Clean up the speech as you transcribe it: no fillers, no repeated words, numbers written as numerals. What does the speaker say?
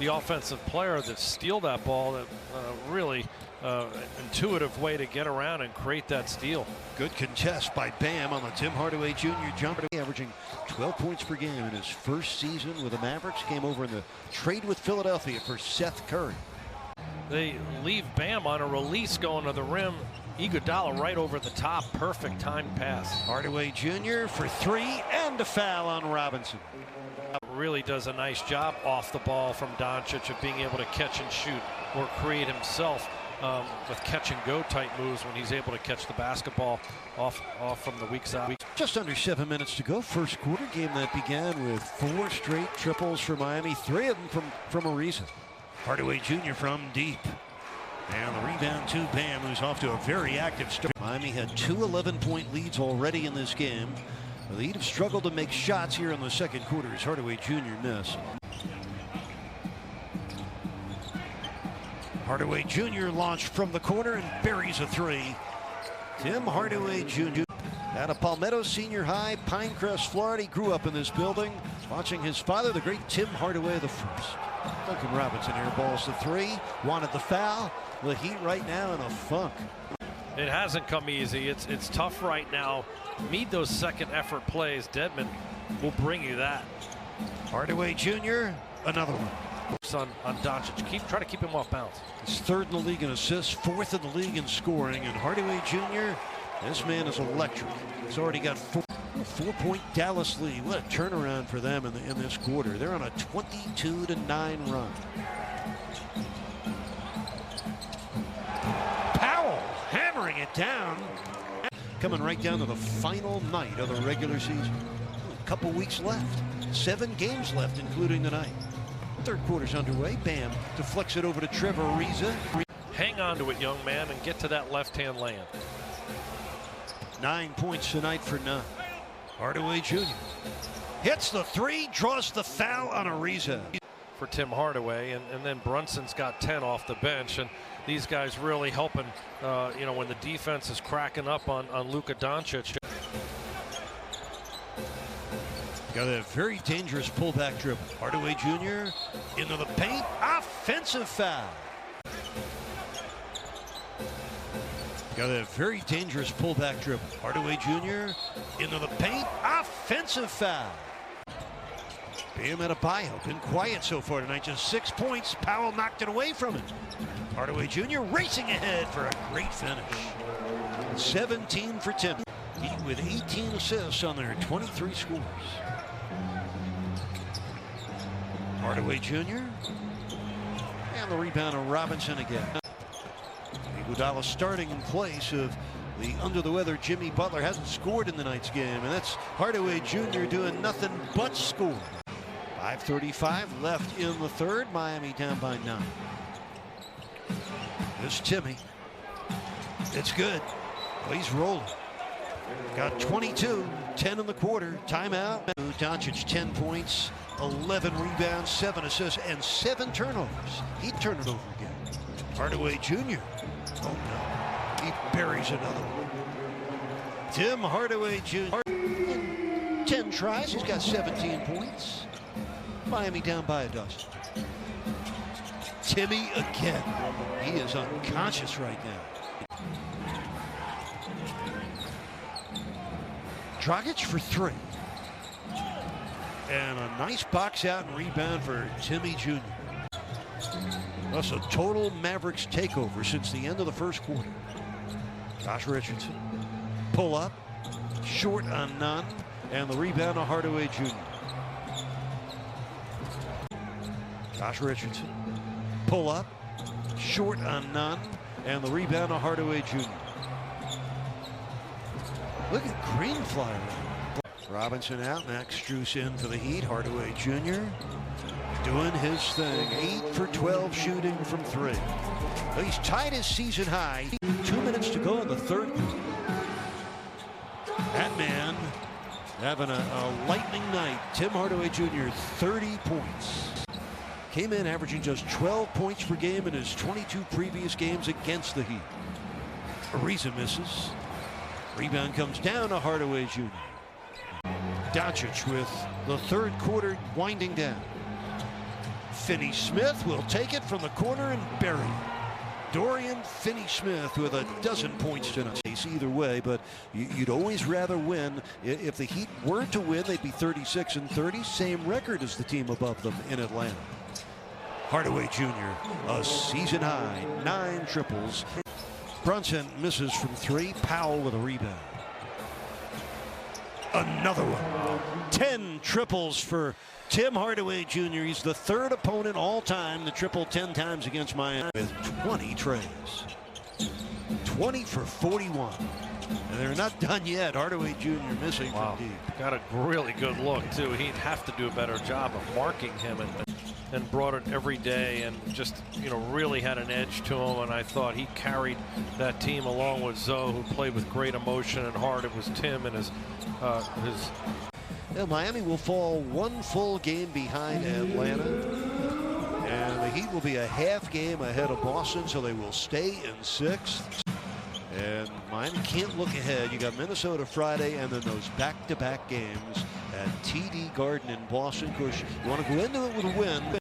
the offensive player that steal that ball. That really intuitive way to get around and create that steal. Good contest by Bam on the Tim Hardaway Jr. jumper, averaging 12 points per game in his first season with the Mavericks. Came over in the trade with Philadelphia for Seth Curry. They leave Bam on a release going to the rim. Iguodala right over the top. Perfect timed pass. Hardaway Jr. for three and a foul on Robinson. Really does a nice job off the ball from Doncic of being able to catch and shoot or create himself with catch and go type moves when he's able to catch the basketball off from the weak side. Just under 7 minutes to go. First quarter game that began with 4 straight triples for Miami, 3 of them from Ariza. Hardaway Jr. from deep. And the rebound to Bam, who's off to a very active start. Miami had 2 11-point leads already in this game. The Heat have struggled to make shots here in the second quarter as Hardaway Jr. missed. Hardaway Jr. launched from the corner and buries a 3. Tim Hardaway Jr. out of Palmetto Senior High, Pinecrest, Florida. He grew up in this building, watching his father, the great Tim Hardaway the first. Duncan Robinson airballs the 3, wanted the foul. The Heat right now in a funk. It hasn't come easy. It's tough right now. Need those second effort plays. Dedmon will bring you that. Hardaway Jr. another one. On Doncic. Try to keep him off balance. He's 3rd in the league in assists, 4th in the league in scoring. And Hardaway Jr., this man is electric. He's already got 4-point Dallas lead. What a turnaround for them in this quarter. They're on a 22-9 run. Powell hammering it down. Coming right down to the final night of the regular season. A couple weeks left. 7 games left, including tonight. Third quarter's underway. Bam deflects it over to Trevor Ariza. Hang on to it, young man, and get to that left-hand lane. 9 points tonight for none. Hardaway Jr. hits the 3, draws the foul on Ariza. For Tim Hardaway, and then Brunson's got 10 off the bench, and these guys really helping, you know, when the defense is cracking up on Luka Doncic. Got a very dangerous pullback dribble. Hardaway Jr. into the paint. Offensive foul. Got a very dangerous pullback dribble. Hardaway Jr. into the paint. Offensive foul. Bam Adebayo been quiet so far tonight. Just 6 points. Powell knocked it away from him. Hardaway Jr. racing ahead for a great finish. 17 for Tim. Heat with 18 assists on their 23 scores. Hardaway Jr. and the rebound of Robinson again. Iguodala starting in place of the under-the-weather Jimmy Butler. Hasn't scored in tonight's game, and that's Hardaway Jr. doing nothing but score. 5:35 left in the third. Miami down by 9. This Timmy. It's good. Well, he's rolling. Got 22, 10 in the quarter. Timeout. Doncic 10 points, 11 rebounds, 7 assists, and 7 turnovers. He'd turn it over again. Hardaway Jr. Oh no. He buries another one. Tim Hardaway Jr. In 10 tries. He's got 17 points. Miami down by a dozen. Timmy again. He is unconscious right now. Dragic for 3. And a nice box out and rebound for Timmy Jr. That's a total Mavericks takeover since the end of the first quarter. Josh Richardson. Pull up. Short on none. And the rebound of Hardaway Jr. Josh Richardson. Pull up. Short on none. And the rebound of Hardaway Jr. Look at Greenfly. Robinson out. Max Strus in for the Heat. Hardaway Jr. doing his thing. 8 for 12 shooting from 3. Well, he's tied his season high. 2 minutes to go in the third quarter. That man having a lightning night. Tim Hardaway Jr. 30 points. Came in averaging just 12 points per game in his 22 previous games against the Heat. Ariza misses. Rebound comes down to Hardaway Jr. Doncic with the third quarter winding down. Finney-Smith will take it from the corner and bury it. Dorian Finney-Smith with a dozen points tonight. Either way, but you'd always rather win. If the Heat were to win, they'd be 36-30, same record as the team above them in Atlanta. Hardaway Jr., a season high, 9 triples. Brunson misses from 3. Powell with a rebound. Another one. 10 triples for Tim Hardaway Jr. He's the 3rd opponent all time to triple 10 times against Miami with 20 trays. 20 for 41. And they're not done yet. Hardaway Jr. missing from deep. Got a really good look, too. He'd have to do a better job of marking him and brought it every day and just, really had an edge to him. And I thought he carried that team along with Zoe, who played with great emotion and heart. It was Tim and his Miami will fall 1 full game behind Atlanta, and the Heat will be a half game ahead of Boston, so they will stay in 6th. And Miami can't look ahead. You got Minnesota Friday, and then those back-to-back games at TD Garden in Boston. Of course, you want to go into it with a win.